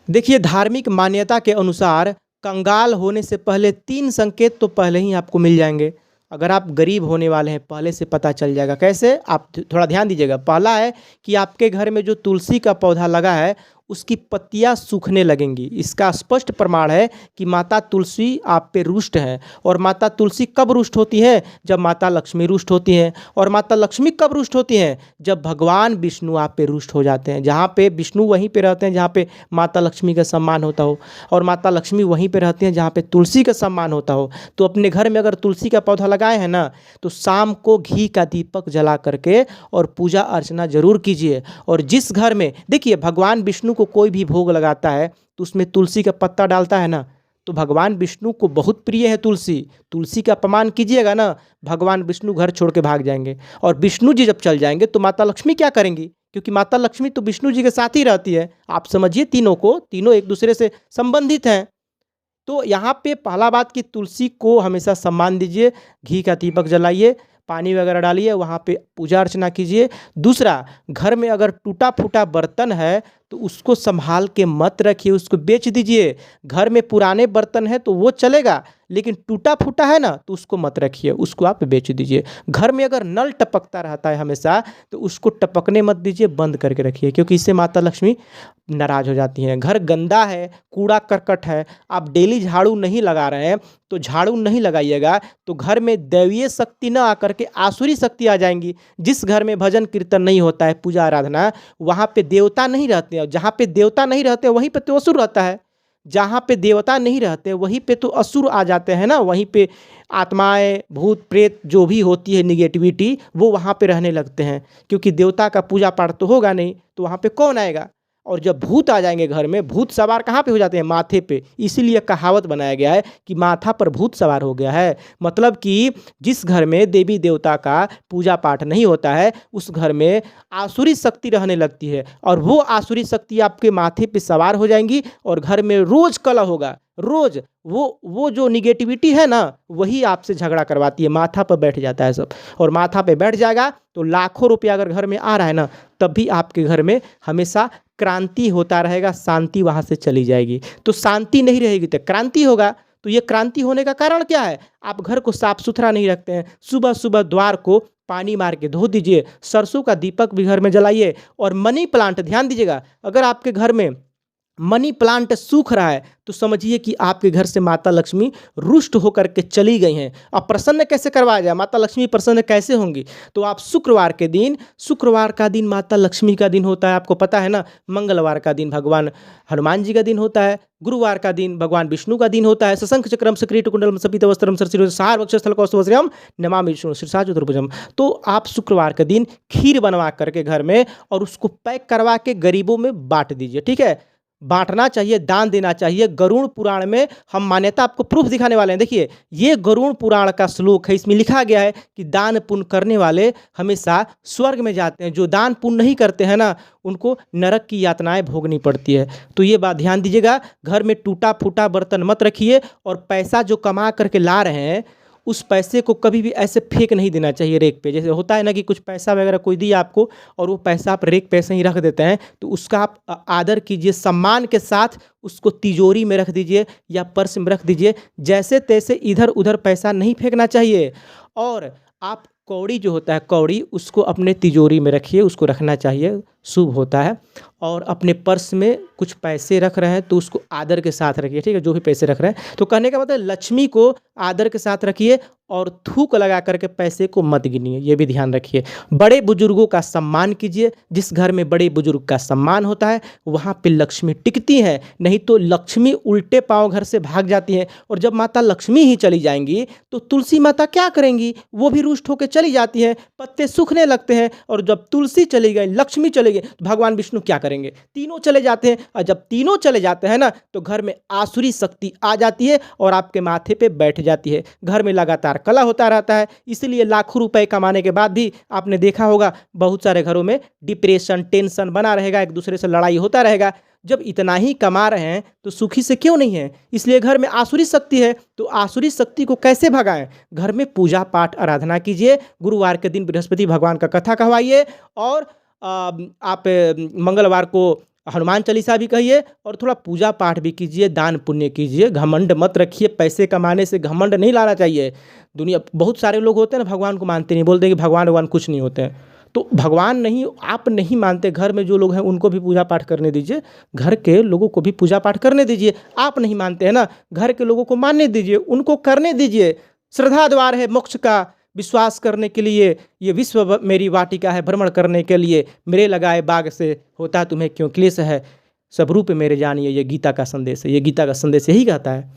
देखिए, धार्मिक मान्यता के अनुसार कंगाल होने से पहले 3 संकेत तो पहले ही आपको मिल जाएँगे। अगर आप गरीब होने वाले हैं, पहले से पता चल जाएगा। कैसे? आप थोड़ा ध्यान दीजिएगा। पहला है कि आपके घर में जो तुलसी का पौधा लगा है, उसकी पत्तियाँ सूखने लगेंगी। इसका स्पष्ट प्रमाण है कि माता तुलसी आप पे रुष्ट हैं। और माता तुलसी कब रुष्ट होती हैं? जब माता लक्ष्मी रुष्ट होती हैं। और माता लक्ष्मी कब रुष्ट होती हैं? जब भगवान विष्णु आप पे रुष्ट हो जाते हैं। जहाँ पे विष्णु वहीं पे रहते हैं जहाँ पे माता लक्ष्मी का सम्मान होता हो, और माता लक्ष्मी वहीं पे रहती हैं जहाँ पे तुलसी का सम्मान होता हो। तो अपने घर में अगर तुलसी का पौधा लगाए हैं ना, तो शाम को घी का दीपक जला करके और पूजा अर्चना जरूर कीजिए। और जिस घर में देखिए, भगवान विष्णु को कोई भी भोग लगाता है तो उसमें तुलसी का पत्ता डालता है ना, तो भगवान विष्णु को बहुत प्रिय है तुलसी। तुलसी का अपमान कीजिएगा ना, भगवान विष्णु घर छोड़ के भाग जाएंगे। और विष्णु जी जब चल जाएंगे तो माता लक्ष्मी क्या करेंगी? क्योंकि माता लक्ष्मी तो विष्णु जी के साथ ही रहती है। आप समझिए, तीनों एक दूसरे से संबंधित हैं। तो यहाँ पे पहला बात कि तुलसी को हमेशा सम्मान दीजिए, घी का दीपक जलाइए, पानी वगैरह डालिए, वहाँ पे पूजा अर्चना कीजिए। दूसरा, घर में अगर टूटा फूटा बर्तन है तो उसको संभाल के मत रखिए, उसको बेच दीजिए। घर में पुराने बर्तन है तो वो चलेगा, लेकिन टूटा फूटा है ना तो उसको मत रखिए, उसको आप बेच दीजिए। घर में अगर नल टपकता रहता है हमेशा, तो उसको टपकने मत दीजिए, बंद करके रखिए, क्योंकि इससे माता लक्ष्मी नाराज हो जाती हैं। घर गंदा है, कूड़ा करकट है, आप डेली झाड़ू नहीं लगा रहे हैं, तो झाड़ू नहीं लगाइएगा, तो घर में दैवीय शक्ति न आकर के आसुरी शक्ति आ जाएंगी। जिस घर में भजन कीर्तन नहीं होता है, पूजा आराधना, वहाँ पे देवता नहीं रहते हैं। जहाँ पे देवता नहीं रहते वहीं पे तो असुर रहता है। जहाँ पे देवता नहीं रहते वहीं पे तो असुर आ जाते हैं ना, वहीं पे आत्माएं, भूत प्रेत जो भी होती है निगेटिविटी, वो वहाँ पे रहने लगते हैं। क्योंकि देवता का पूजा पाठ तो होगा नहीं, तो वहाँ पे कौन आएगा? और जब भूत आ जाएंगे घर में, भूत सवार कहाँ पे हो जाते हैं? माथे पे। इसीलिए कहावत बनाया गया है कि माथा पर भूत सवार हो गया है। मतलब कि जिस घर में देवी देवता का पूजा पाठ नहीं होता है, उस घर में आसुरी शक्ति रहने लगती है, और वो आसुरी शक्ति आपके माथे पे सवार हो जाएंगी, और घर में रोज कलह होगा। रोज वो जो निगेटिविटी है ना, वही आपसे झगड़ा करवाती है, माथा पर बैठ जाता है सब। और माथा पे बैठ जाएगा तो लाखों रुपया अगर घर में आ रहा है ना, तब भी आपके घर में हमेशा क्रांति होता रहेगा, शांति वहाँ से चली जाएगी। तो शांति नहीं रहेगी तो क्रांति होगा। तो ये क्रांति होने का कारण क्या है? आप घर को साफ सुथरा नहीं रखते हैं। सुबह सुबह द्वार को पानी मार के धो दीजिए, सरसों का दीपक भी घर में जलाइए। और मनी प्लांट, ध्यान दीजिएगा, अगर आपके घर में मनी प्लांट सूख रहा है तो समझिए कि आपके घर से माता लक्ष्मी रुष्ट होकर के चली गई हैं। अब प्रसन्न कैसे करवाया जाए? माता लक्ष्मी प्रसन्न कैसे होंगी? तो आप शुक्रवार का दिन माता लक्ष्मी का दिन होता है, आपको पता है ना। मंगलवार का दिन भगवान हनुमान जी का दिन होता है। गुरुवार का दिन भगवान विष्णु का दिन होता है। सशंख चक्रम सक्रीट कुंडलम सपित वस्त्रम सरसिरो सार वक्षस्थल कौस्तुभश्रियम नमामि विष्णु शीर्षा चतुर्भुजम। तो आप शुक्रवार के दिन खीर बनवा करके घर में, और उसको पैक करवा के गरीबों में बांट दीजिए। ठीक है, बांटना चाहिए, दान देना चाहिए। गरुड़ पुराण में हम मान्यता आपको प्रूफ दिखाने वाले हैं। देखिए, ये गरुड़ पुराण का श्लोक है, इसमें लिखा गया है कि दान पुण्य करने वाले हमेशा स्वर्ग में जाते हैं। जो दान पुण्य नहीं करते हैं ना, उनको नरक की यातनाएं भोगनी पड़ती है। तो ये बात ध्यान दीजिएगा, घर में टूटा फूटा बर्तन मत रखिए। और पैसा जो कमा करके ला रहे हैं, उस पैसे को कभी भी ऐसे फेंक नहीं देना चाहिए रेक पे। जैसे होता है ना कि कुछ पैसा वगैरह कोई दिया आपको, और वो पैसा आप रेक पे से ही रख देते हैं, तो उसका आप आदर कीजिए, सम्मान के साथ उसको तिजोरी में रख दीजिए या पर्स में रख दीजिए। जैसे तैसे इधर उधर पैसा नहीं फेंकना चाहिए। और आप कौड़ी जो होता है, कौड़ी, उसको अपने तिजोरी में रखिए, उसको रखना चाहिए, शुभ होता है। और अपने पर्स में कुछ पैसे रख रहे हैं तो उसको आदर के साथ रखिए। ठीक है, जो भी पैसे रख रहे हैं। तो कहने का मतलब, लक्ष्मी को आदर के साथ रखिए, और थूक लगा करके पैसे को मत गिनिए, ये भी ध्यान रखिए। बड़े बुजुर्गों का सम्मान कीजिए। जिस घर में बड़े बुजुर्ग का सम्मान होता है, वहाँ पे लक्ष्मी टिकती है। नहीं तो लक्ष्मी उल्टे पांव घर से भाग जाती है। और जब माता लक्ष्मी ही चली जाएंगी तो तुलसी माता क्या करेंगी? वो भी रुष्ट होकर चली जाती हैं, पत्ते सूखने लगते हैं। और जब तुलसी चली गई, लक्ष्मी चली गई, तो भगवान विष्णु क्या करेंगे? तीनों चले जाते हैं। और जब तीनों चले जाते हैं ना, तो घर में आसुरी शक्ति आ जाती है और आपके माथे पे बैठ जाती है। घर में लगातार कलह होता रहता है। इसलिए लाखों रुपए कमाने के बाद भी आपने देखा होगा, बहुत सारे घरों में डिप्रेशन, टेंशन बना रहेगा, एक दूसरे से लड़ाई होता रहेगा। जब इतना ही कमा रहे हैं तो सुखी से क्यों नहीं है? इसलिए घर में आसुरी शक्ति है। तो आसुरी शक्ति को कैसे भगाएं? घर में पूजा पाठ आराधना कीजिए। गुरुवार के दिन बृहस्पति भगवान का कथा कहवाइए। और आप मंगलवार को हनुमान चालीसा भी कहिए और थोड़ा पूजा पाठ भी कीजिए, दान पुण्य कीजिए, घमंड मत रखिए। पैसे कमाने से घमंड नहीं लाना चाहिए। दुनिया बहुत सारे लोग होते हैं ना, भगवान को मानते नहीं, बोलते हैं कि भगवान कुछ नहीं होते हैं। तो भगवान नहीं, आप नहीं मानते, घर में जो लोग हैं उनको भी पूजा पाठ करने दीजिए, घर के लोगों को भी पूजा पाठ करने दीजिए। आप नहीं मानते हैं ना, घर के लोगों को मानने दीजिए, उनको करने दीजिए। श्रद्धा द्वार है मोक्ष का, विश्वास करने के लिए ये विश्व मेरी वाटिका है, भ्रमण करने के लिए मेरे लगाए बाग से होता तुम्हें क्यों क्लेश है। सब रूप मेरे जानिए, ये गीता का संदेश है। ये गीता का संदेश यही कहता है।